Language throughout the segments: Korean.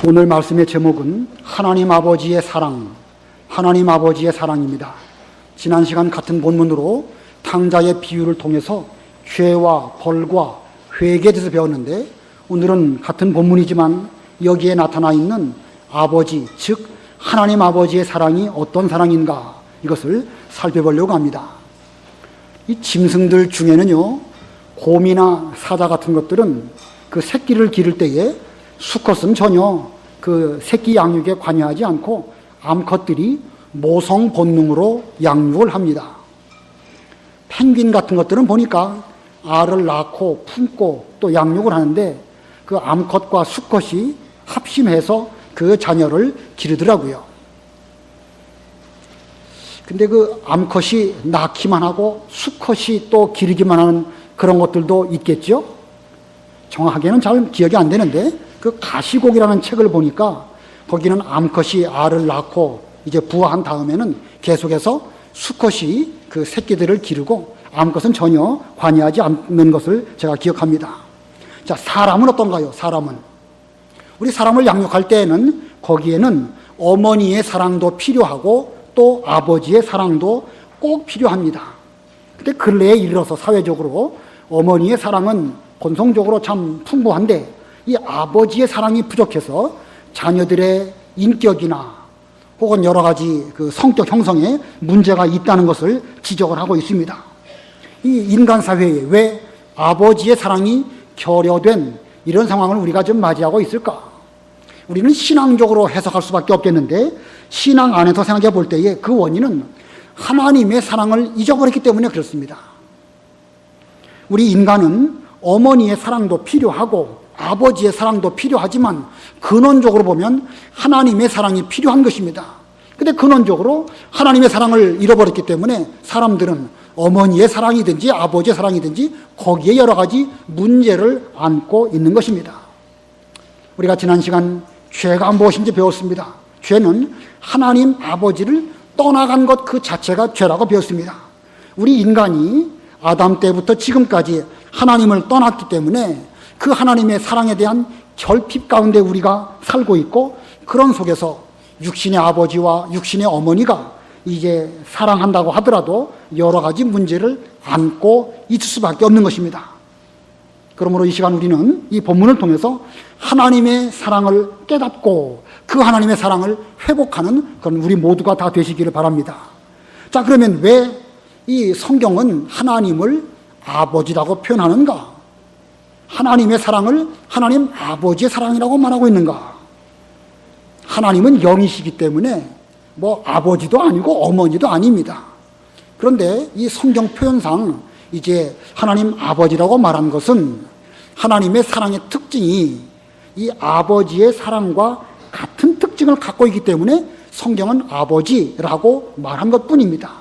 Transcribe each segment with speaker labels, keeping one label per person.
Speaker 1: 오늘 말씀의 제목은 하나님 아버지의 사랑, 하나님 아버지의 사랑입니다. 지난 시간 같은 본문으로 탕자의 비유를 통해서 죄와 벌과 회개에 대해서 배웠는데, 오늘은 같은 본문이지만 여기에 나타나 있는 아버지, 즉 하나님 아버지의 사랑이 어떤 사랑인가, 이것을 살펴보려고 합니다. 이 짐승들 중에는요, 곰이나 사자 같은 것들은 그 새끼를 기를 때에 수컷은 전혀 그 새끼 양육에 관여하지 않고 암컷들이 모성 본능으로 양육을 합니다. 펭귄 같은 것들은 보니까 알을 낳고 품고 또 양육을 하는데, 그 암컷과 수컷이 합심해서 그 자녀를 기르더라고요. 근데 그 암컷이 낳기만 하고 수컷이 또 기르기만 하는 그런 것들도 있겠죠? 정확하게는 잘 기억이 안 되는데, 그 가시곡이라는 책을 보니까 거기는 암컷이 알을 낳고 이제 부화한 다음에는 계속해서 수컷이 그 새끼들을 기르고 암컷은 전혀 관여하지 않는 것을 제가 기억합니다. 자, 사람은 어떤가요? 사람은 우리 사람을 양육할 때에는 거기에는 어머니의 사랑도 필요하고 또 아버지의 사랑도 꼭 필요합니다. 근데 근래에 이르러서 사회적으로 어머니의 사랑은 본성적으로 참 풍부한데, 이 아버지의 사랑이 부족해서 자녀들의 인격이나 혹은 여러 가지 그 성격 형성에 문제가 있다는 것을 지적을 하고 있습니다. 이 인간 사회에 왜 아버지의 사랑이 결여된 이런 상황을 우리가 좀 맞이하고 있을까? 우리는 신앙적으로 해석할 수밖에 없겠는데, 신앙 안에서 생각해 볼 때에 그 원인은 하나님의 사랑을 잊어버렸기 때문에 그렇습니다. 우리 인간은 어머니의 사랑도 필요하고 아버지의 사랑도 필요하지만 근원적으로 보면 하나님의 사랑이 필요한 것입니다. 근데 근원적으로 하나님의 사랑을 잃어버렸기 때문에 사람들은 어머니의 사랑이든지 아버지의 사랑이든지 거기에 여러 가지 문제를 안고 있는 것입니다. 우리가 지난 시간 죄가 무엇인지 배웠습니다. 죄는 하나님 아버지를 떠나간 것 그 자체가 죄라고 배웠습니다. 우리 인간이 아담 때부터 지금까지 하나님을 떠났기 때문에 그 하나님의 사랑에 대한 결핍 가운데 우리가 살고 있고, 그런 속에서 육신의 아버지와 육신의 어머니가 이제 사랑한다고 하더라도 여러 가지 문제를 안고 있을 수밖에 없는 것입니다. 그러므로 이 시간 우리는 이 본문을 통해서 하나님의 사랑을 깨닫고 그 하나님의 사랑을 회복하는 그런 우리 모두가 다 되시기를 바랍니다. 자, 그러면 왜 이 성경은 하나님을 아버지라고 표현하는가? 하나님의 사랑을 하나님 아버지의 사랑이라고 말하고 있는가? 하나님은 영이시기 때문에 뭐 아버지도 아니고 어머니도 아닙니다. 그런데 이 성경 표현상 이제 하나님 아버지라고 말한 것은 하나님의 사랑의 특징이 이 아버지의 사랑과 같은 특징을 갖고 있기 때문에 성경은 아버지라고 말한 것뿐입니다.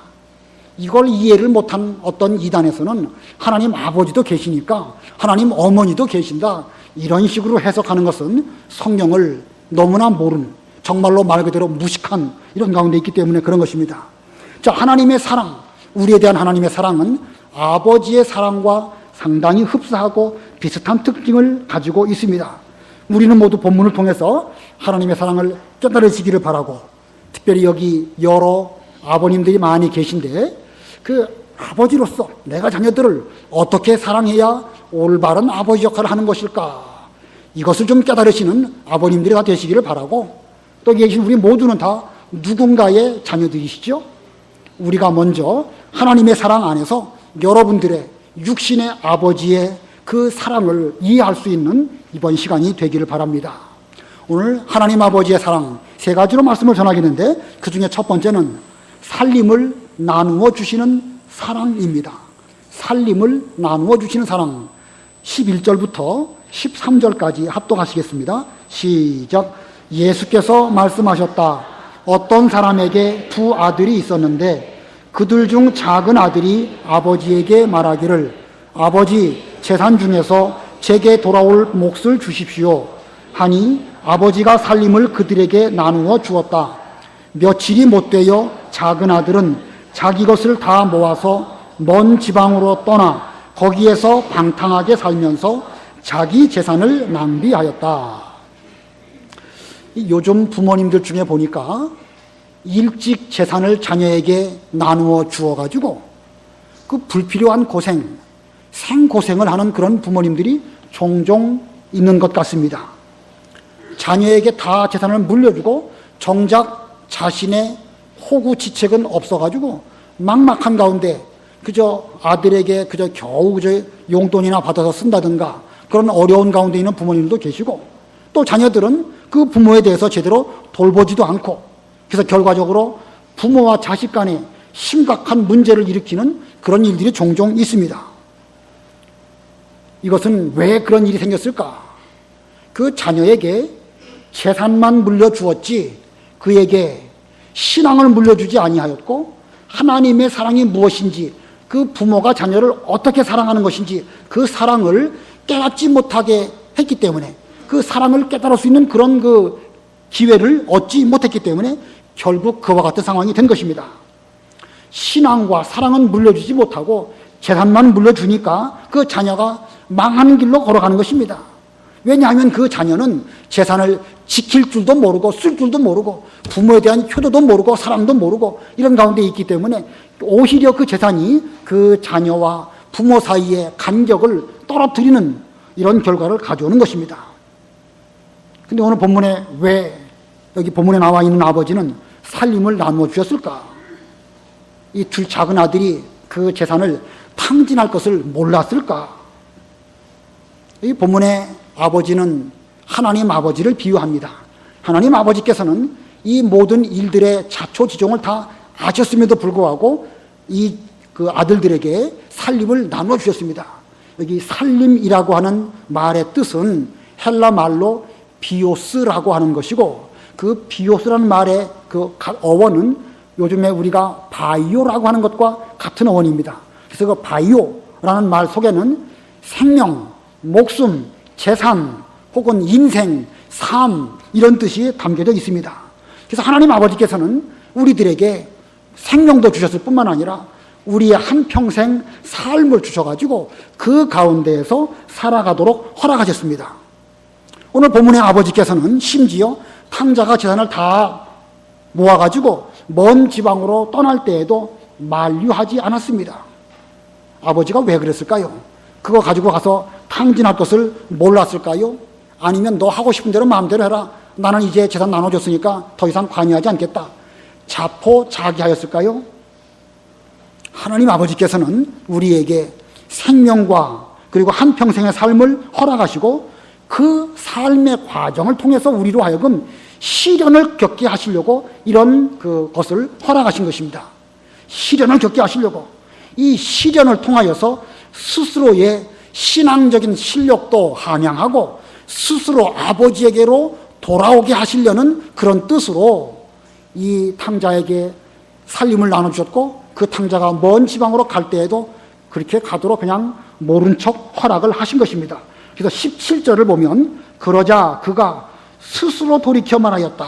Speaker 1: 이걸 이해를 못한 어떤 이단에서는 하나님 아버지도 계시니까 하나님 어머니도 계신다, 이런 식으로 해석하는 것은 성경을 너무나 모르는, 정말로 말 그대로 무식한 이런 가운데 있기 때문에 그런 것입니다. 자, 하나님의 사랑, 우리에 대한 하나님의 사랑은 아버지의 사랑과 상당히 흡사하고 비슷한 특징을 가지고 있습니다. 우리는 모두 본문을 통해서 하나님의 사랑을 깨달으시기를 바라고, 특별히 여기 여러 아버님들이 많이 계신데, 그 아버지로서 내가 자녀들을 어떻게 사랑해야 올바른 아버지 역할을 하는 것일까, 이것을 좀 깨달으시는 아버님들이 다 되시기를 바라고, 또 계신 우리 모두는 다 누군가의 자녀들이시죠. 우리가 먼저 하나님의 사랑 안에서 여러분들의 육신의 아버지의 그 사랑을 이해할 수 있는 이번 시간이 되기를 바랍니다. 오늘 하나님 아버지의 사랑 세 가지로 말씀을 전하겠는데, 그 중에 첫 번째는 살림을 나누어 주시는 사랑입니다. 살림을 나누어 주시는 사랑. 11절부터 13절까지 합독하시겠습니다. 시작. 예수께서 말씀하셨다. 어떤 사람에게 두 아들이 있었는데 그들 중 작은 아들이 아버지에게 말하기를, 아버지, 재산 중에서 제게 돌아올 몫을 주십시오 하니 아버지가 살림을 그들에게 나누어 주었다. 며칠이 못 되어 작은 아들은 자기 것을 다 모아서 먼 지방으로 떠나 거기에서 방탕하게 살면서 자기 재산을 낭비하였다. 요즘 부모님들 중에 보니까 일찍 재산을 자녀에게 나누어 주어가지고 그 불필요한 고생, 생고생을 하는 그런 부모님들이 종종 있는 것 같습니다. 자녀에게 다 재산을 물려주고 정작 자신의 호구지책은 없어가지고 막막한 가운데 그저 아들에게 그저 겨우 그저 용돈이나 받아서 쓴다든가 그런 어려운 가운데 있는 부모님도 계시고, 또 자녀들은 그 부모에 대해서 제대로 돌보지도 않고, 그래서 결과적으로 부모와 자식 간에 심각한 문제를 일으키는 그런 일들이 종종 있습니다. 이것은 왜 그런 일이 생겼을까? 그 자녀에게 재산만 물려주었지 그에게 신앙을 물려주지 아니하였고, 하나님의 사랑이 무엇인지, 그 부모가 자녀를 어떻게 사랑하는 것인지 그 사랑을 깨닫지 못하게 했기 때문에, 그 사랑을 깨달을 수 있는 그런 그 기회를 얻지 못했기 때문에 결국 그와 같은 상황이 된 것입니다. 신앙과 사랑은 물려주지 못하고 재산만 물려주니까 그 자녀가 망하는 길로 걸어가는 것입니다. 왜냐하면 그 자녀는 재산을 지킬 줄도 모르고 쓸 줄도 모르고 부모에 대한 효도도 모르고 사랑도 모르고 이런 가운데 있기 때문에 오히려 그 재산이 그 자녀와 부모 사이의 간격을 떨어뜨리는 이런 결과를 가져오는 것입니다. 근데 오늘 본문에 왜 여기 본문에 나와 있는 아버지는 살림을 나누어 주셨을까? 이 둘 작은 아들이 그 재산을 탕진할 것을 몰랐을까? 이 본문의 아버지는 하나님 아버지를 비유합니다. 하나님 아버지께서는 이 모든 일들의 자초지종을 다 아셨음에도 불구하고 이 그 아들들에게 살림을 나누어 주셨습니다. 여기 살림이라고 하는 말의 뜻은 헬라 말로 비오스라고 하는 것이고, 그 비오스라는 말의 그 어원은 요즘에 우리가 바이오라고 하는 것과 같은 어원입니다. 그래서 그 바이오라는 말 속에는 생명, 목숨, 재산 혹은 인생, 삶 이런 뜻이 담겨져 있습니다. 그래서 하나님 아버지께서는 우리들에게 생명도 주셨을 뿐만 아니라 우리의 한평생 삶을 주셔가지고 그 가운데에서 살아가도록 허락하셨습니다. 오늘 본문의 아버지께서는 심지어 탕자가 재산을 다 모아가지고 먼 지방으로 떠날 때에도 만류하지 않았습니다. 아버지가 왜 그랬을까요? 그거 가지고 가서 탕진할 것을 몰랐을까요? 아니면 너 하고 싶은 대로 마음대로 해라, 나는 이제 재산 나눠줬으니까 더 이상 관여하지 않겠다, 자포자기하였을까요? 하나님 아버지께서는 우리에게 생명과 그리고 한평생의 삶을 허락하시고 그 삶의 과정을 통해서 우리로 하여금 시련을 겪게 하시려고 이런 것을 허락하신 것입니다. 시련을 겪게 하시려고, 이 시련을 통하여서 스스로의 신앙적인 실력도 함양하고 스스로 아버지에게로 돌아오게 하시려는 그런 뜻으로 이 탕자에게 살림을 나눠주셨고, 그 탕자가 먼 지방으로 갈 때에도 그렇게 가도록 그냥 모른 척 허락을 하신 것입니다. 그래서 17절을 보면 그러자 그가 스스로 돌이켜 말하였다.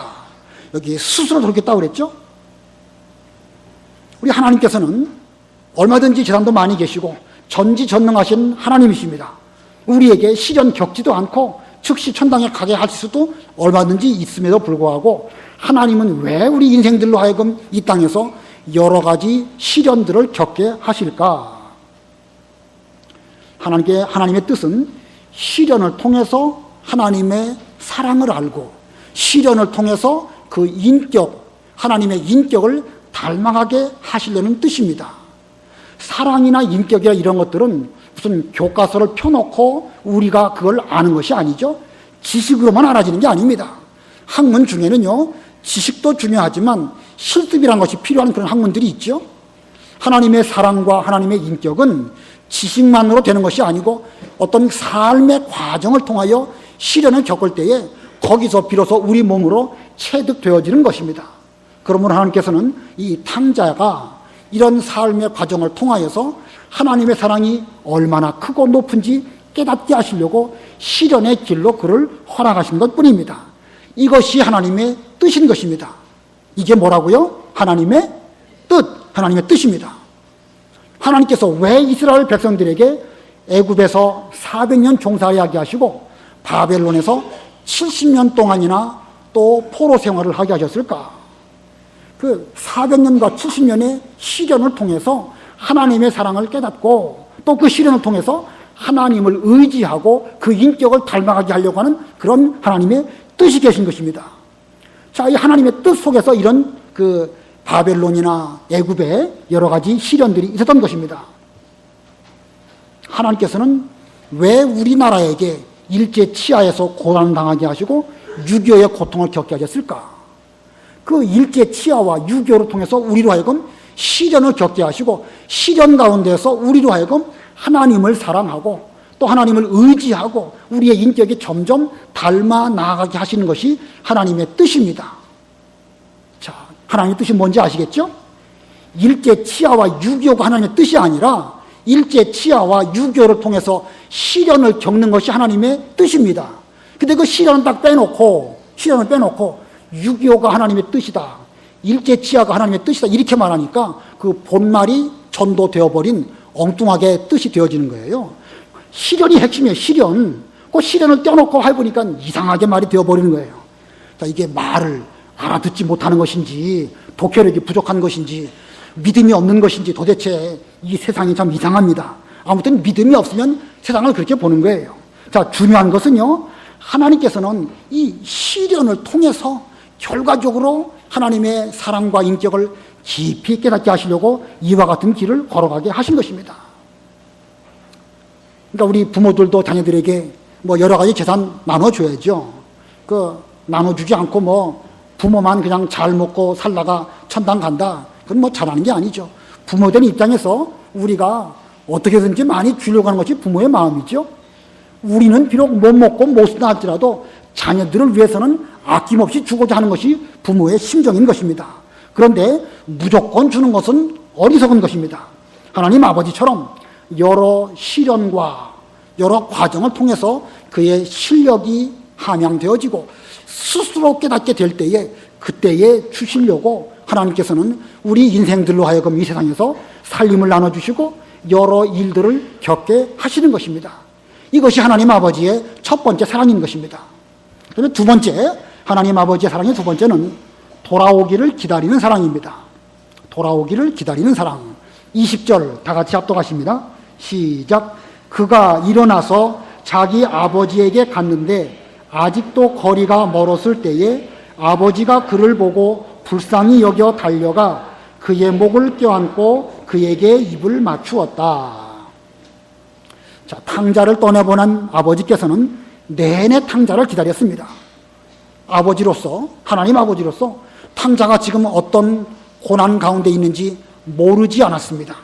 Speaker 1: 여기 스스로 돌이켰다고 그랬죠? 우리 하나님께서는 얼마든지 재산도 많이 계시고 전지전능하신 하나님이십니다. 우리에게 시련 겪지도 않고 즉시 천당에 가게 할 수도 얼마든지 있음에도 불구하고 하나님은 왜 우리 인생들로 하여금 이 땅에서 여러 가지 시련들을 겪게 하실까? 하나님의 뜻은 시련을 통해서 하나님의 사랑을 알고 시련을 통해서 그 인격, 하나님의 인격을 닮아가게 하시려는 뜻입니다. 사랑이나 인격이나 이런 것들은 무슨 교과서를 펴놓고 우리가 그걸 아는 것이 아니죠. 지식으로만 알아지는 게 아닙니다. 학문 중에는요, 지식도 중요하지만 실습이라는 것이 필요한 그런 학문들이 있죠. 하나님의 사랑과 하나님의 인격은 지식만으로 되는 것이 아니고 어떤 삶의 과정을 통하여 시련을 겪을 때에 거기서 비로소 우리 몸으로 체득되어지는 것입니다. 그러므로 하나님께서는 이 탕자가 이런 삶의 과정을 통하여서 하나님의 사랑이 얼마나 크고 높은지 깨닫게 하시려고 시련의 길로 그를 허락하신 것뿐입니다. 이것이 하나님의 뜻인 것입니다. 이게 뭐라고요? 하나님의 뜻, 하나님의 뜻입니다. 하나님께서 왜 이스라엘 백성들에게 애굽에서 400년 종살이하게 하시고 바벨론에서 70년 동안이나 또 포로 생활을 하게 하셨을까? 그 400년과 70년의 시련을 통해서 하나님의 사랑을 깨닫고 또 그 시련을 통해서 하나님을 의지하고 그 인격을 닮아가게 하려고 하는 그런 하나님의 뜻이 계신 것입니다. 자, 이 하나님의 뜻 속에서 이런 그 바벨론이나 애굽의 여러 가지 시련들이 있었던 것입니다. 하나님께서는 왜 우리나라에게 일제 치하에서 고난을 당하게 하시고 유교의 고통을 겪게 하셨을까? 그 일제 치하와 유교를 통해서 우리로 하여금 시련을 겪게 하시고 시련 가운데서 우리로 하여금 하나님을 사랑하고 또 하나님을 의지하고 우리의 인격이 점점 닮아 나아가게 하시는 것이 하나님의 뜻입니다. 자, 하나님의 뜻이 뭔지 아시겠죠? 일제 치하와 유교가 하나님의 뜻이 아니라 일제 치하와 유교를 통해서 시련을 겪는 것이 하나님의 뜻입니다. 근데 그 시련을 딱 빼놓고 유교가 하나님의 뜻이다, 일제 치하가 하나님의 뜻이다 이렇게 말하니까 그 본말이 전도되어 버린 엉뚱하게 뜻이 되어지는 거예요. 시련이 핵심이에요. 시련. 그 시련을 떼어놓고 해보니까 이상하게 말이 되어버리는 거예요. 자, 이게 말을 알아듣지 못하는 것인지 독해력이 부족한 것인지 믿음이 없는 것인지 도대체 이 세상이 참 이상합니다. 아무튼 믿음이 없으면 세상을 그렇게 보는 거예요. 자, 중요한 것은요, 하나님께서는 이 시련을 통해서 결과적으로 하나님의 사랑과 인격을 깊이 깨닫게 하시려고 이와 같은 길을 걸어가게 하신 것입니다. 그러니까 우리 부모들도 자녀들에게 뭐 여러 가지 재산 나눠줘야죠. 그 나눠주지 않고 뭐 부모만 그냥 잘 먹고 살다가 천당 간다, 그건 뭐 잘하는 게 아니죠. 부모된 입장에서 우리가 어떻게든지 많이 주려고 하는 것이 부모의 마음이죠. 우리는 비록 못 먹고 못 쓴다 할지라도 자녀들을 위해서는 아낌없이 주고자 하는 것이 부모의 심정인 것입니다. 그런데 무조건 주는 것은 어리석은 것입니다. 하나님 아버지처럼 여러 시련과 여러 과정을 통해서 그의 실력이 함양되어지고 스스로 깨닫게 될 때에 그때에 주시려고 하나님께서는 우리 인생들로 하여금 이 세상에서 살림을 나눠주시고 여러 일들을 겪게 하시는 것입니다. 이것이 하나님 아버지의 첫 번째 사랑인 것입니다. 그다음에 두 번째, 하나님 아버지의 사랑의 두 번째는 돌아오기를 기다리는 사랑입니다. 돌아오기를 기다리는 사랑. 20절 다 같이 합독하십니다. 시작. 그가 일어나서 자기 아버지에게 갔는데 아직도 거리가 멀었을 때에 아버지가 그를 보고 불쌍히 여겨 달려가 그의 목을 껴안고 그에게 입을 맞추었다. 자, 탕자를 떠내보낸 아버지께서는 내내 탕자를 기다렸습니다. 아버지로서, 하나님 아버지로서 탕자가 지금 어떤 고난 가운데 있는지 모르지 않았습니다.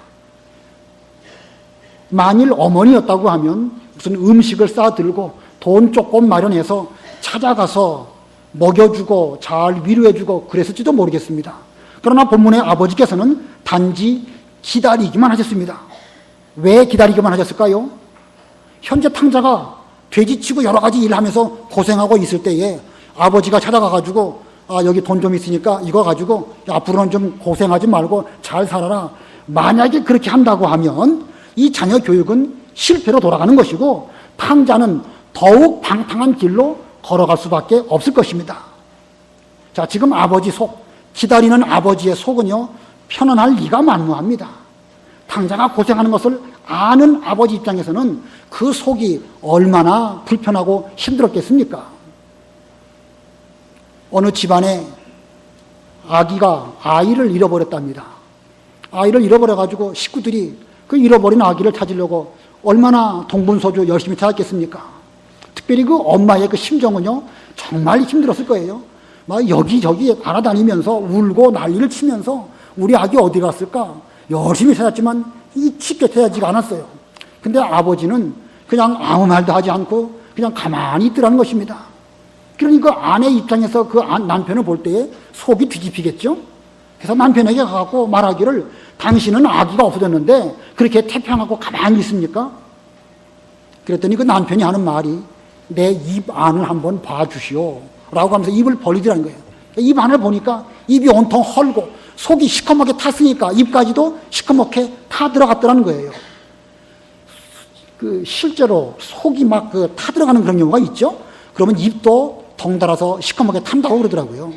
Speaker 1: 만일 어머니였다고 하면 무슨 음식을 싸들고 돈 조금 마련해서 찾아가서 먹여주고 잘 위로해주고 그랬을지도 모르겠습니다. 그러나 본문의 아버지께서는 단지 기다리기만 하셨습니다. 왜 기다리기만 하셨을까요? 현재 탕자가 돼지치고 여러 가지 일을 하면서 고생하고 있을 때에 아버지가 찾아가가지고 여기 돈 좀 있으니까 이거 가지고 앞으로는 좀 고생하지 말고 잘 살아라. 만약에 그렇게 한다고 하면 이 자녀 교육은 실패로 돌아가는 것이고 탕자는 더욱 방탕한 길로 걸어갈 수밖에 없을 것입니다. 자, 지금 아버지 속, 기다리는 아버지의 속은요, 편안할 리가 만무합니다. 탕자가 고생하는 것을 아는 아버지 입장에서는 그 속이 얼마나 불편하고 힘들었겠습니까? 어느 집안에 아기가 아이를 잃어버렸답니다. 아이를 잃어버려가지고 식구들이 그 잃어버린 아기를 찾으려고 얼마나 동분서주 열심히 찾았겠습니까? 특별히 그 엄마의 그 심정은요, 정말 힘들었을 거예요. 막 여기저기 알아다니면서 울고 난리를 치면서 우리 아기 어디 갔을까? 열심히 찾았지만 쉽게 찾아지가 않았어요. 근데 아버지는 그냥 아무 말도 하지 않고 그냥 가만히 있더라는 것입니다. 그러니 그 아내 입장에서 그 남편을 볼 때에 속이 뒤집히겠죠? 그래서 남편에게 가서 말하기를 당신은 아기가 없어졌는데 그렇게 태평하고 가만히 있습니까? 그랬더니 그 남편이 하는 말이 내 입 안을 한번 봐주시오 라고 하면서 입을 벌리더라는 거예요. 입 안을 보니까 입이 온통 헐고 속이 시커멓게 탔으니까 입까지도 시커멓게 타 들어갔더라는 거예요. 그 실제로 속이 막 타 들어가는 그런 경우가 있죠. 그러면 입도 덩달아서 시커멓게 탄다고 그러더라고요.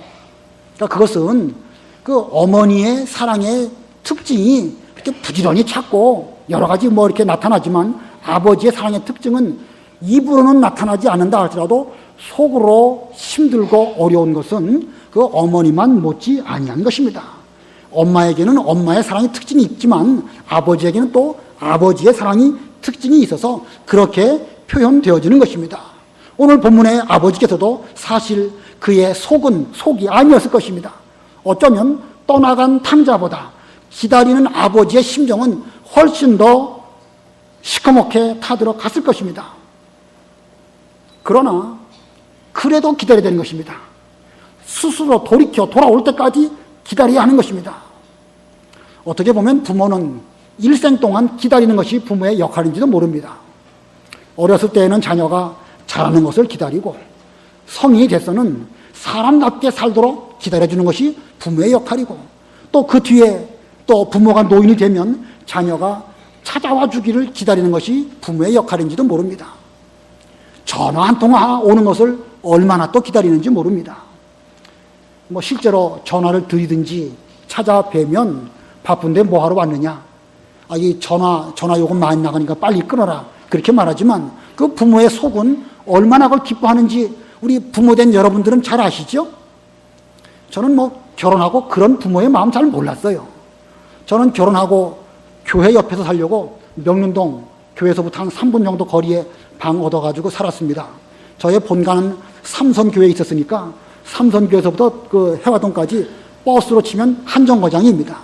Speaker 1: 그러니까 그것은 그 어머니의 사랑의 특징이 이렇게 부지런히 찾고 여러 가지 뭐 이렇게 나타나지만 아버지의 사랑의 특징은 입으로는 나타나지 않는다 할지라도 속으로 힘들고 어려운 것은 그 어머니만 못지 아니한 것입니다. 엄마에게는 엄마의 사랑의 특징이 있지만 아버지에게는 또 아버지의 사랑이 특징이 있어서 그렇게 표현되어지는 것입니다. 오늘 본문의 아버지께서도 사실 그의 속이 아니었을 것입니다. 어쩌면 떠나간 탕자보다 기다리는 아버지의 심정은 훨씬 더 시커멓게 타들어갔을 것입니다. 그러나 그래도 기다려야 되는 것입니다. 스스로 돌이켜 돌아올 때까지 기다려야 하는 것입니다. 어떻게 보면 부모는 일생 동안 기다리는 것이 부모의 역할인지도 모릅니다. 어렸을 때에는 자녀가 자라는 것을 기다리고 성인이 돼서는 사람답게 살도록 기다려주는 것이 부모의 역할이고 또 그 뒤에 또 부모가 노인이 되면 자녀가 찾아와 주기를 기다리는 것이 부모의 역할인지도 모릅니다. 전화 한 통화 오는 것을 얼마나 또 기다리는지 모릅니다. 뭐 실제로 전화를 드리든지 찾아뵈면 바쁜데 뭐하러 왔느냐, 이 전화 요금 많이 나가니까 빨리 끊어라, 그렇게 말하지만 그 부모의 속은 얼마나 그걸 기뻐하는지 우리 부모된 여러분들은 잘 아시죠? 저는 뭐 결혼하고 그런 부모의 마음 잘 몰랐어요. 저는 결혼하고 교회 옆에서 살려고 명륜동 교회에서부터 한 3분 정도 거리에 방 얻어가지고 살았습니다. 저의 본가는 삼선교회에 있었으니까 삼선교회에서부터 그 해화동까지 버스로 치면 한 정거장입니다.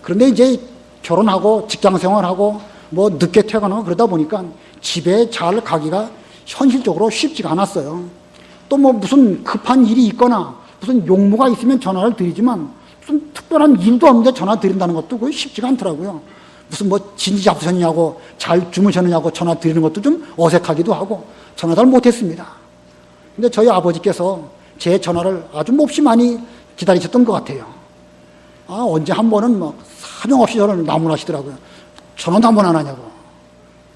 Speaker 1: 그런데 이제 결혼하고 직장 생활하고 뭐 늦게 퇴근하고 그러다 보니까 집에 잘 가기가 현실적으로 쉽지가 않았어요. 또 뭐 무슨 급한 일이 있거나 무슨 용무가 있으면 전화를 드리지만 무슨 특별한 일도 없는데 전화 드린다는 것도 그게 쉽지가 않더라고요. 무슨 뭐 진지 잡수셨냐고 잘 주무셨느냐고 전화 드리는 것도 좀 어색하기도 하고 전화 잘 못했습니다. 근데 저희 아버지께서 제 전화를 아주 몹시 많이 기다리셨던 것 같아요. 언제 한 번은 막 사정없이 저를 나무라시더라고요. 전화도 한 번 안 하냐고.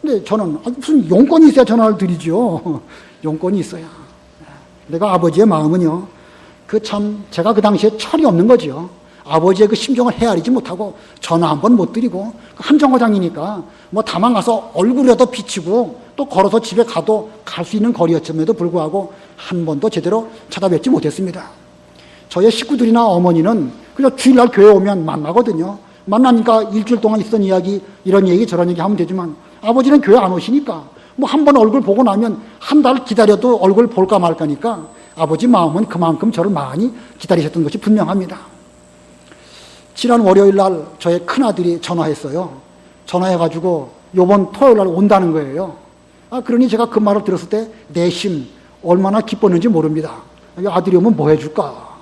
Speaker 1: 근데 저는 무슨 용건이 있어야 전화를 드리죠. 용건이 있어야. 내가 아버지의 마음은요, 제가 그 당시에 철이 없는 거죠. 아버지의 그 심정을 헤아리지 못하고 전화 한 번 못 드리고 한 정거장이니까 뭐 다만 가서 얼굴이라도 비치고 또 걸어서 집에 가도 갈 수 있는 거리였음에도 불구하고 한 번도 제대로 찾아뵙지 못했습니다. 저의 식구들이나 어머니는 그냥 주일날 교회 오면 만나거든요. 만나니까 일주일 동안 있었던 이야기, 이런 얘기 저런 얘기 하면 되지만 아버지는 교회 안 오시니까 뭐 한 번 얼굴 보고 나면 한 달 기다려도 얼굴 볼까 말까니까 아버지 마음은 그만큼 저를 많이 기다리셨던 것이 분명합니다. 지난 월요일 날 저의 큰아들이 전화했어요. 전화해가지고 요번 토요일 날 온다는 거예요. 그러니 제가 그 말을 들었을 때 내심 얼마나 기뻤는지 모릅니다. 아들이 오면 뭐 해줄까?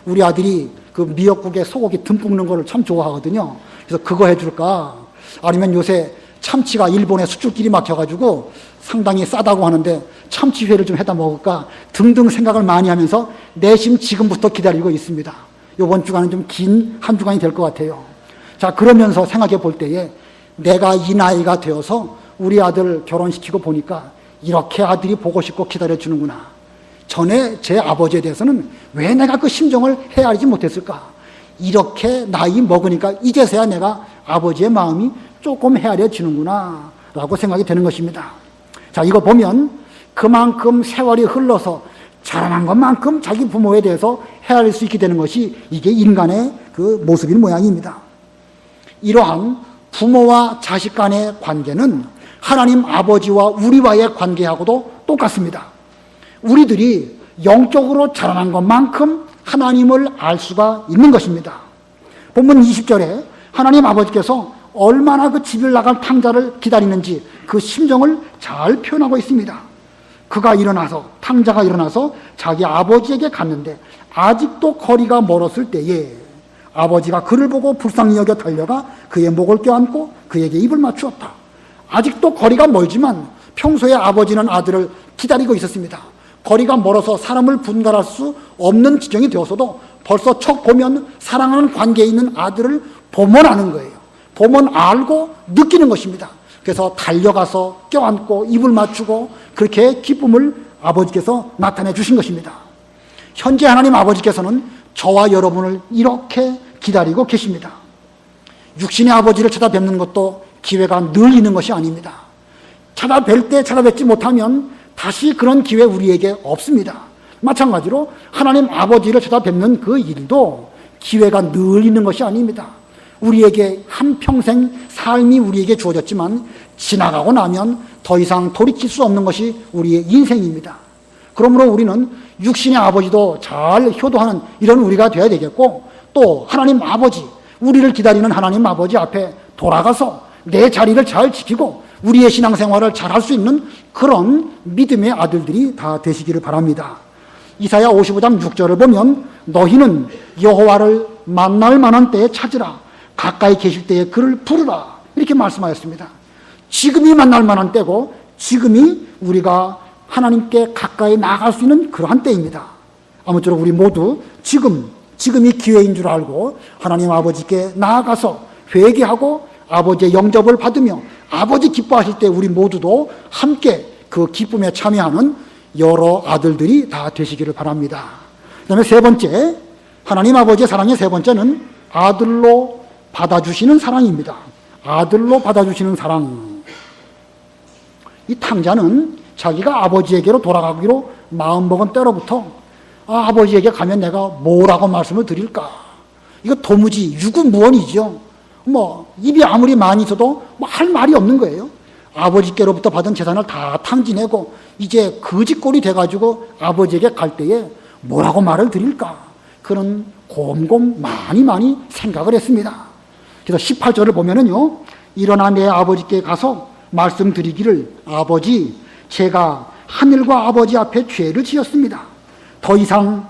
Speaker 1: 우리 아들이 그 미역국에 소고기 듬뿍 넣은 거를 참 좋아하거든요. 그래서 그거 해줄까? 아니면 요새 참치가 일본에 수출길이 막혀가지고 상당히 싸다고 하는데 참치회를 좀 해다 먹을까? 등등 생각을 많이 하면서 내심 지금부터 기다리고 있습니다. 이번 주간은 좀 긴 한 주간이 될 것 같아요. 자, 그러면서 생각해 볼 때에 내가 이 나이가 되어서 우리 아들 결혼시키고 보니까 이렇게 아들이 보고 싶고 기다려주는구나. 전에 제 아버지에 대해서는 왜 내가 그 심정을 헤아리지 못했을까? 이렇게 나이 먹으니까 이제서야 내가 아버지의 마음이 조금 헤아려지는구나 라고 생각이 되는 것입니다. 자, 이거 보면 그만큼 세월이 흘러서 자라난 것만큼 자기 부모에 대해서 헤아릴 수 있게 되는 것이 이게 인간의 그 모습인 모양입니다. 이러한 부모와 자식 간의 관계는 하나님 아버지와 우리와의 관계하고도 똑같습니다. 우리들이 영적으로 자라난 것만큼 하나님을 알 수가 있는 것입니다. 본문 20절에 하나님 아버지께서 얼마나 그 집을 나갈 탕자를 기다리는지 그 심정을 잘 표현하고 있습니다. 탕자가 일어나서 자기 아버지에게 갔는데 아직도 거리가 멀었을 때에 아버지가 그를 보고 불쌍히 여겨 달려가 그의 목을 껴안고 그에게 입을 맞추었다. 아직도 거리가 멀지만 평소에 아버지는 아들을 기다리고 있었습니다. 거리가 멀어서 사람을 분갈할 수 없는 지경이 되어서도 벌써 척 보면 사랑하는 관계에 있는 아들을 보면 아는 거예요. 보면 알고 느끼는 것입니다. 그래서 달려가서 껴안고 입을 맞추고 그렇게 기쁨을 아버지께서 나타내 주신 것입니다. 현재 하나님 아버지께서는 저와 여러분을 이렇게 기다리고 계십니다. 육신의 아버지를 찾아뵙는 것도 기회가 늘 있는 것이 아닙니다. 찾아뵐 때 찾아뵙지 못하면 다시 그런 기회 우리에게 없습니다. 마찬가지로 하나님 아버지를 찾아뵙는 그 일도 기회가 늘 있는 것이 아닙니다. 우리에게 한평생 삶이 우리에게 주어졌지만 지나가고 나면 더 이상 돌이킬 수 없는 것이 우리의 인생입니다. 그러므로 우리는 육신의 아버지도 잘 효도하는 이런 우리가 되어야 되겠고, 또 하나님 아버지, 우리를 기다리는 하나님 아버지 앞에 돌아가서 내 자리를 잘 지키고 우리의 신앙생활을 잘 할 수 있는 그런 믿음의 아들들이 다 되시기를 바랍니다. 이사야 55장 6절을 보면 너희는 여호와를 만날 만한 때에 찾으라, 가까이 계실 때에 그를 부르라, 이렇게 말씀하였습니다. 지금이 만날 만한 때고 지금이 우리가 하나님께 가까이 나아갈 수 있는 그러한 때입니다. 아무쪼록 우리 모두 지금이 기회인 줄 알고 하나님 아버지께 나아가서 회개하고 아버지의 영접을 받으며 아버지 기뻐하실 때 우리 모두도 함께 그 기쁨에 참여하는 여러 아들들이 다 되시기를 바랍니다. 그 다음에 세 번째, 하나님 아버지의 사랑의 세 번째는 아들로 받아주시는 사랑입니다. 아들로 받아주시는 사랑. 이 탕자는 자기가 아버지에게로 돌아가기로 마음먹은 때로부터 아버지에게 가면 내가 뭐라고 말씀을 드릴까? 이거 도무지 유구무원이죠. 입이 아무리 많이 있어도 할 말이 없는 거예요. 아버지께로부터 받은 재산을 다 탕진하고 이제 거지꼴이 돼가지고 아버지에게 갈 때에 뭐라고 말을 드릴까? 그런 곰곰 많이 생각을 했습니다. 그래서 18절을 보면은요, 일어나 내 아버지께 가서 말씀드리기를 아버지, 제가 하늘과 아버지 앞에 죄를 지었습니다. 더 이상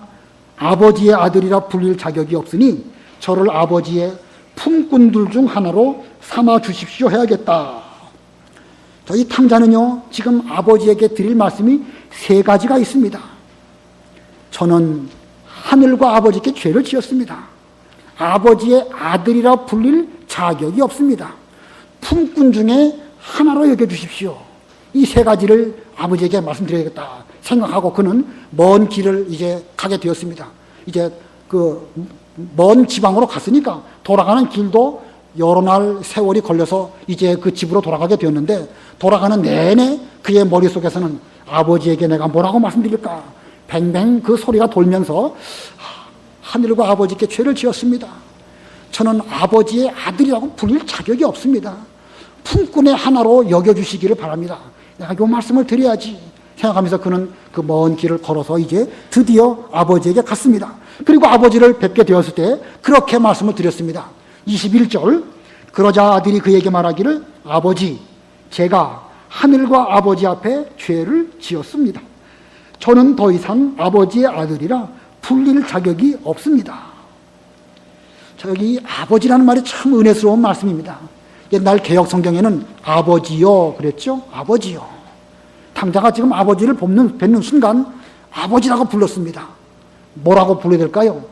Speaker 1: 아버지의 아들이라 불릴 자격이 없으니 저를 아버지의 품꾼들 중 하나로 삼아 주십시오 해야겠다. 이 탕자는요, 지금 아버지에게 드릴 말씀이 세 가지가 있습니다. 저는 하늘과 아버지께 죄를 지었습니다. 아버지의 아들이라 불릴 자격이 없습니다. 품꾼 중에 하나로 여겨주십시오. 이 세 가지를 아버지에게 말씀드려야겠다 생각하고 그는 먼 길을 이제 가게 되었습니다. 이제 그 먼 지방으로 갔으니까 돌아가는 길도 여러 날 세월이 걸려서 이제 그 집으로 돌아가게 되었는데, 돌아가는 내내 그의 머릿속에서는 아버지에게 내가 뭐라고 말씀드릴까? 뱅뱅 그 소리가 돌면서 하늘과 아버지께 죄를 지었습니다. 저는 아버지의 아들이라고 불릴 자격이 없습니다. 품꾼의 하나로 여겨주시기를 바랍니다. 내가 이 말씀을 드려야지 생각하면서 그는 그 먼 길을 걸어서 이제 드디어 아버지에게 갔습니다. 그리고 아버지를 뵙게 되었을 때 그렇게 말씀을 드렸습니다. 21절, 그러자 아들이 그에게 말하기를 아버지, 제가 하늘과 아버지 앞에 죄를 지었습니다. 저는 더 이상 아버지의 아들이라 불릴 자격이 없습니다. 여기 아버지라는 말이 참 은혜스러운 말씀입니다. 옛날 개역 성경에는 아버지요 그랬죠. 아버지요. 탕자가 지금 아버지를 뵙는 순간 아버지라고 불렀습니다. 뭐라고 불러야 될까요?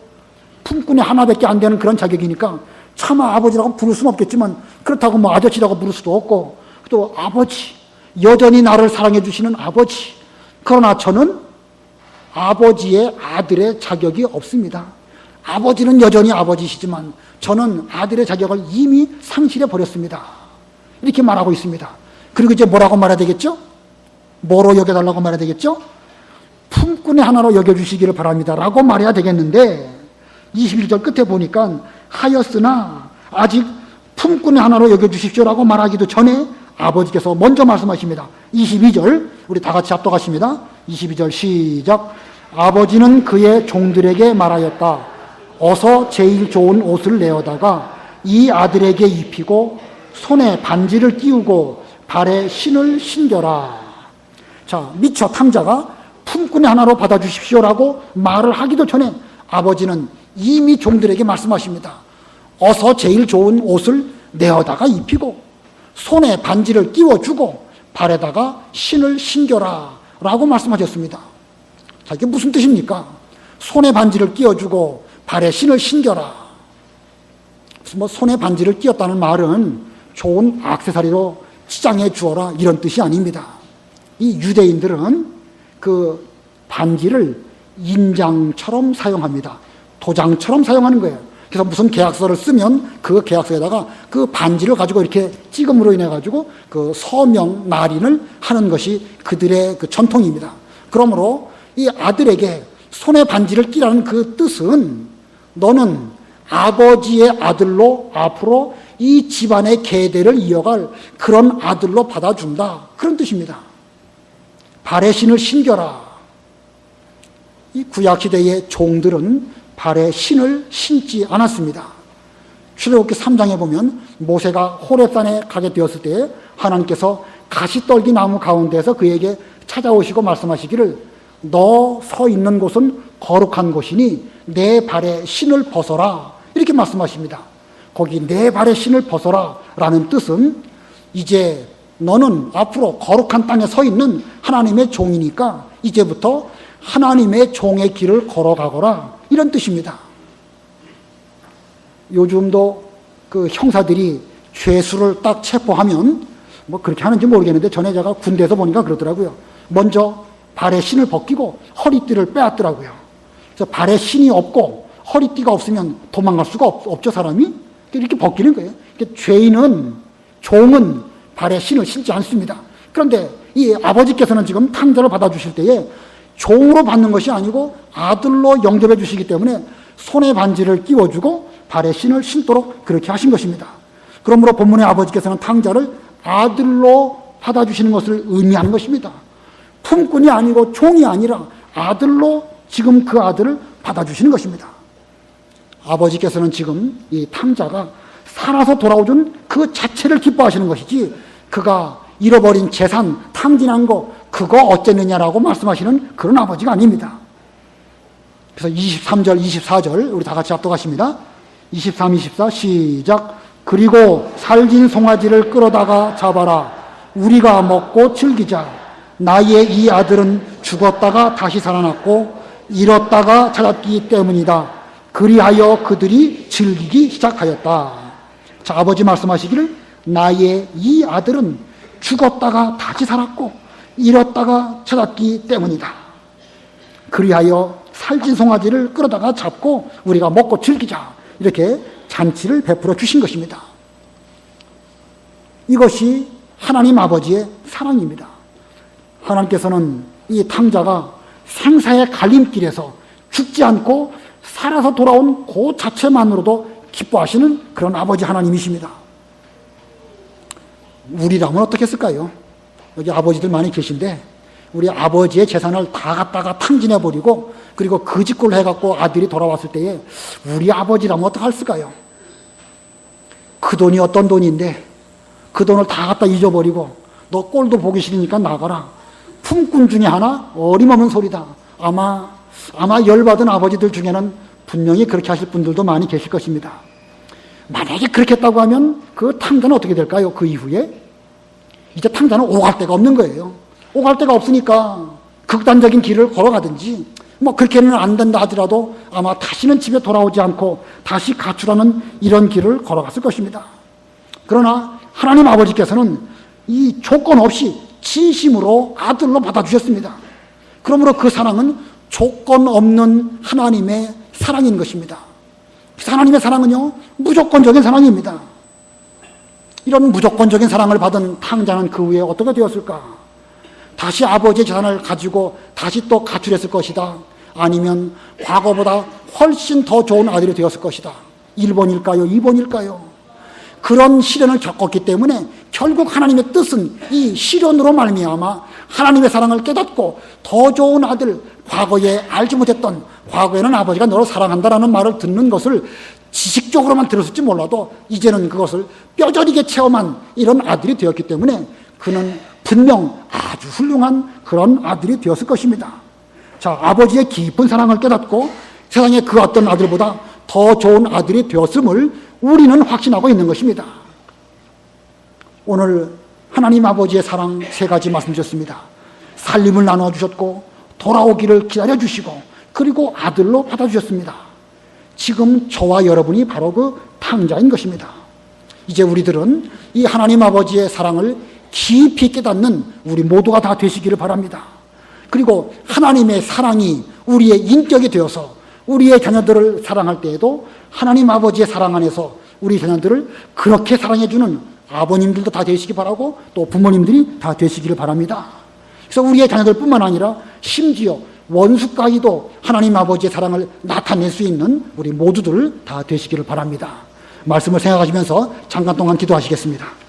Speaker 1: 품꾼이 하나밖에 안 되는 그런 자격이니까 차마 아버지라고 부를 수는 없겠지만, 그렇다고 아저씨라고 부를 수도 없고, 또 아버지, 여전히 나를 사랑해 주시는 아버지. 그러나 저는 아버지의 아들의 자격이 없습니다. 아버지는 여전히 아버지시지만 저는 아들의 자격을 이미 상실해 버렸습니다. 이렇게 말하고 있습니다. 그리고 이제 뭐라고 말해야 되겠죠? 뭐로 여겨달라고 말해야 되겠죠? 품꾼의 하나로 여겨주시기를 바랍니다 라고 말해야 되겠는데, 21절 끝에 보니까 하였으나 아직 품꾼의 하나로 여겨주십시오라고 말하기도 전에 아버지께서 먼저 말씀하십니다. 22절 우리 다 같이 합독하십니다. 22절 시작. 아버지는 그의 종들에게 말하였다. 어서 제일 좋은 옷을 내어다가 이 아들에게 입히고 손에 반지를 끼우고 발에 신을 신겨라. 자, 미처 탕자가 품꾼의 하나로 받아주십시오라고 말을 하기도 전에 아버지는 이미 종들에게 말씀하십니다. 어서 제일 좋은 옷을 내어다가 입히고 손에 반지를 끼워주고 발에다가 신을 신겨라 라고 말씀하셨습니다. 자, 이게 무슨 뜻입니까? 손에 반지를 끼워주고 발에 신을 신겨라. 손에 반지를 끼웠다는 말은 좋은 액세서리로 치장해 주어라 이런 뜻이 아닙니다. 이 유대인들은 그 반지를 인장처럼 사용합니다. 도장처럼 사용하는 거예요. 그래서 무슨 계약서를 쓰면 그 계약서에다가 그 반지를 가지고 이렇게 찍음으로 인해 가지고 그 서명 날인을 하는 것이 그들의 그 전통입니다. 그러므로 이 아들에게 손에 반지를 끼라는 그 뜻은 너는 아버지의 아들로 앞으로 이 집안의 계대를 이어갈 그런 아들로 받아준다. 그런 뜻입니다. 발의 신을 신겨라. 이 구약시대의 종들은 발에 신을 신지 않았습니다. 출애굽기 3장에 보면 모세가 호렙산에 가게 되었을 때 하나님께서 가시떨기 나무 가운데서 그에게 찾아오시고 말씀하시기를 너 서 있는 곳은 거룩한 곳이니 내 발에 신을 벗어라 이렇게 말씀하십니다. 거기 내 발에 신을 벗어라 라는 뜻은 이제 너는 앞으로 거룩한 땅에 서 있는 하나님의 종이니까 이제부터 하나님의 종의 길을 걸어가거라 이런 뜻입니다. 요즘도 그 형사들이 죄수를 딱 체포하면 뭐 그렇게 하는지 모르겠는데 전에 제가 군대에서 보니까 그러더라고요. 먼저 발에 신을 벗기고 허리띠를 빼앗더라고요. 그래서 발에 신이 없고 허리띠가 없으면 도망갈 수가 없죠, 사람이. 이렇게 벗기는 거예요. 그러니까 죄인은, 종은 발에 신을 신지 않습니다. 그런데 이 아버지께서는 지금 탕자를 받아주실 때에 종으로 받는 것이 아니고 아들로 영접해 주시기 때문에 손에 반지를 끼워주고 발에 신을 신도록 그렇게 하신 것입니다. 그러므로 본문의 아버지께서는 탕자를 아들로 받아주시는 것을 의미하는 것입니다. 품꾼이 아니고 종이 아니라 아들로 지금 그 아들을 받아주시는 것입니다. 아버지께서는 지금 이 탕자가 살아서 돌아오준 그 자체를 기뻐하시는 것이지 그가 잃어버린 재산, 탕진한 거 그거 어쨌느냐라고 말씀하시는 그런 아버지가 아닙니다. 그래서 23절, 24절 우리 다 같이 합독하십니다. 23, 24 시작. 그리고 살진 송아지를 끌어다가 잡아라. 우리가 먹고 즐기자. 나의 이 아들은 죽었다가 다시 살아났고 잃었다가 찾았기 때문이다. 그리하여 그들이 즐기기 시작하였다. 자, 아버지 말씀하시기를 나의 이 아들은 죽었다가 다시 살았고 잃었다가 찾았기 때문이다. 그리하여 살진 송아지를 끌어다가 잡고 우리가 먹고 즐기자. 이렇게 잔치를 베풀어 주신 것입니다. 이것이 하나님 아버지의 사랑입니다. 하나님께서는 이 탕자가 생사의 갈림길에서 죽지 않고 살아서 돌아온 그 자체만으로도 기뻐하시는 그런 아버지 하나님이십니다. 우리라면 어떻게 했을까요? 여기 아버지들 많이 계신데 우리 아버지의 재산을 다 갖다가 탕진해버리고 그리고 그 짓꼴을 해갖고 아들이 돌아왔을 때에 우리 아버지라면 어떻게 했을까요? 그 돈이 어떤 돈인데 그 돈을 다 갖다 잊어버리고 너 꼴도 보기 싫으니까 나가라. 품꾼 중에 하나 어림없는 소리다. 아마 열받은 아버지들 중에는 분명히 그렇게 하실 분들도 많이 계실 것입니다. 만약에 그렇게 했다고 하면 그 탕자는 어떻게 될까요? 그 이후에 이제 탕자는 오갈 데가 없는 거예요. 오갈 데가 없으니까 극단적인 길을 걸어가든지 뭐 그렇게는 안 된다 하더라도 아마 다시는 집에 돌아오지 않고 다시 가출하는 이런 길을 걸어갔을 것입니다. 그러나 하나님 아버지께서는 이 조건 없이 진심으로 아들로 받아주셨습니다. 그러므로 그 사랑은 조건 없는 하나님의 사랑인 것입니다. 하나님의 사랑은요 무조건적인 사랑입니다. 이런 무조건적인 사랑을 받은 탕자는 그 후에 어떻게 되었을까? 다시 아버지의 재산을 가지고 다시 또 가출했을 것이다. 아니면 과거보다 훨씬 더 좋은 아들이 되었을 것이다. 1번일까요? 2번일까요? 그런 시련을 겪었기 때문에 결국 하나님의 뜻은 이 시련으로 말미암아 하나님의 사랑을 깨닫고 더 좋은 아들, 과거에 알지 못했던, 과거에는 아버지가 너를 사랑한다라는 말을 듣는 것을 지식적으로만 들었을지 몰라도 이제는 그것을 뼈저리게 체험한 이런 아들이 되었기 때문에 그는 분명 아주 훌륭한 그런 아들이 되었을 것입니다. 자, 아버지의 깊은 사랑을 깨닫고 세상에 그 어떤 아들보다 더 좋은 아들이 되었음을 우리는 확신하고 있는 것입니다. 오늘 하나님 아버지의 사랑 세 가지 말씀드렸습니다. 살림을 나눠주셨고 돌아오기를 기다려주시고 그리고 아들로 받아주셨습니다. 지금 저와 여러분이 바로 그 탕자인 것입니다. 이제 우리들은 이 하나님 아버지의 사랑을 깊이 깨닫는 우리 모두가 다 되시기를 바랍니다. 그리고 하나님의 사랑이 우리의 인격이 되어서 우리의 자녀들을 사랑할 때에도 하나님 아버지의 사랑 안에서 우리 자녀들을 그렇게 사랑해주는 아버님들도 다 되시기 바라고 또 부모님들이 다 되시기를 바랍니다. 그래서 우리의 자녀들뿐만 아니라 심지어 원수까지도 하나님 아버지의 사랑을 나타낼 수 있는 우리 모두들 다 되시기를 바랍니다. 말씀을 생각하시면서 잠깐 동안 기도하시겠습니다.